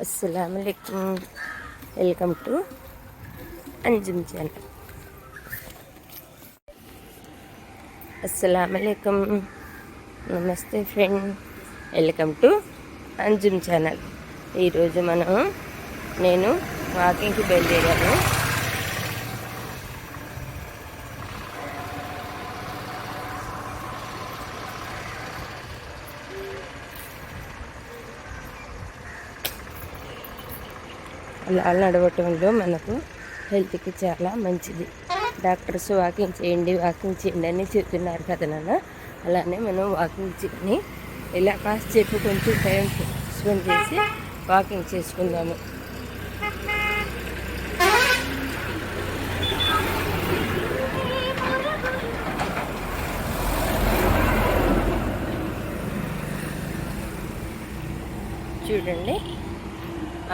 अस्सलामुअलैकुम, welcome to Anjum channel. अस्सलामुअलैकुम, नमस्ते friend, welcome to Anjum channel. నేను వాకింగ్కి బయలుదేరాను। అలా నడవటంలో మనకు హెల్త్కి చాలా మంచిది। డాక్టర్స్ వాకింగ్ చేయండి అని చెప్తున్నారు కదా నాన్న। అలానే మనం వాకింగ్ చేయని ఇలా కాసేపు కొంచెం టైం స్పెండ్ చేసి వాకింగ్ చేసుకుందాము। చూడండి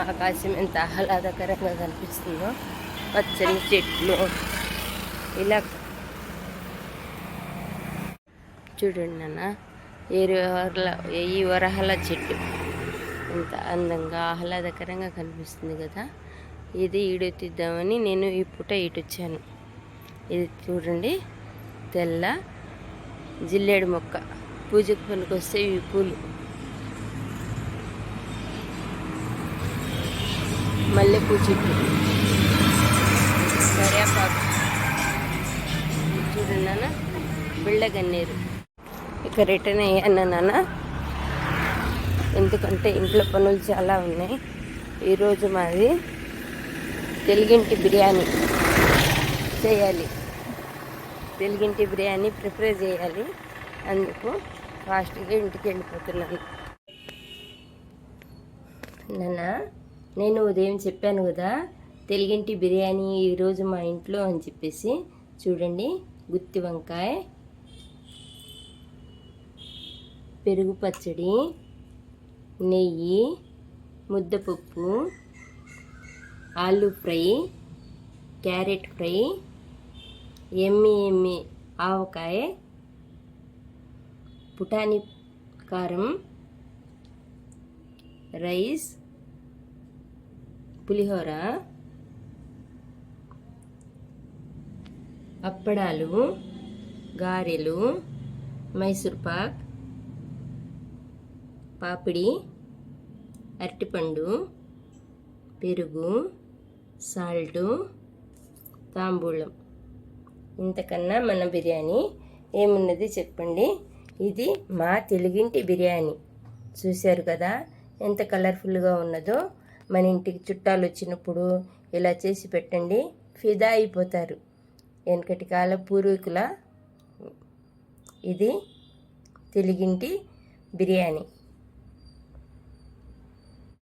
ఆకాశం ఎంత ఆహ్లాదకరంగా కనిపిస్తుందో, పచ్చని చెట్లు ఇలా చూడండి నాన్న। ఈ వరహల చెట్టు ఎంత అందంగా ఆహ్లాదకరంగా కనిపిస్తుంది కదా। ఇది ఈడొత్తిద్దామని నేను ఈ పూట ఇటొచ్చాను। ఇది చూడండి తెల్ల జిల్లేడు మొక్క, పూజకు పనికొస్తే ఈ పూలు। మల్లెపూ చెట్టు, కరివేపాకు చూడండి నాన్న, బిళ్ళగన్నేరు। ఇక రిటర్న్ అయ్యాను నాన్న, ఎందుకంటే ఇంట్లో పనులు చాలా ఉన్నాయి। ఈరోజు మాది తెలుగింటి బిర్యానీ చేయాలి, తెలుగింటి బిర్యానీ ప్రిపేర్ చేయాలి। అందుకు ఫాస్ట్గా ఇంటికి వెళ్ళిపోతున్నాను నాన్న। నేను ఉదయం చెప్పాను కదా తెలుగింటి బిర్యానీ ఈరోజు మా ఇంట్లో అని చెప్పేసి। చూడండి గుత్తి వంకాయ, పెరుగు పచ్చడి, నెయ్యి, ముద్దపప్పు, ఆలు ఫ్రై, క్యారెట్ ఫ్రై, ఎమ్మి ఆవకాయ, పుటాని కారం, రైస్, పులిహోర, అప్పడాలు, గారెలు, మైసూర్పాక్, పాపిడి, అరటిపండు, పెరుగు, సాల్టు, తాంబూలం। ఇంతకన్నా మన బిర్యానీ ఏమున్నది చెప్పండి। ఇది మా తెలుగింటి బిర్యానీ, చూశారు కదా ఎంత కలర్ఫుల్గా ఉన్నదో। మన ఇంటికి చుట్టాలు వచ్చినప్పుడు ఇలా చేసి పెట్టండి, ఫిదా అయిపోతారు। వెనకటి కాల పూర్వీకుల ఇది తెలుగింటి బిర్యానీ।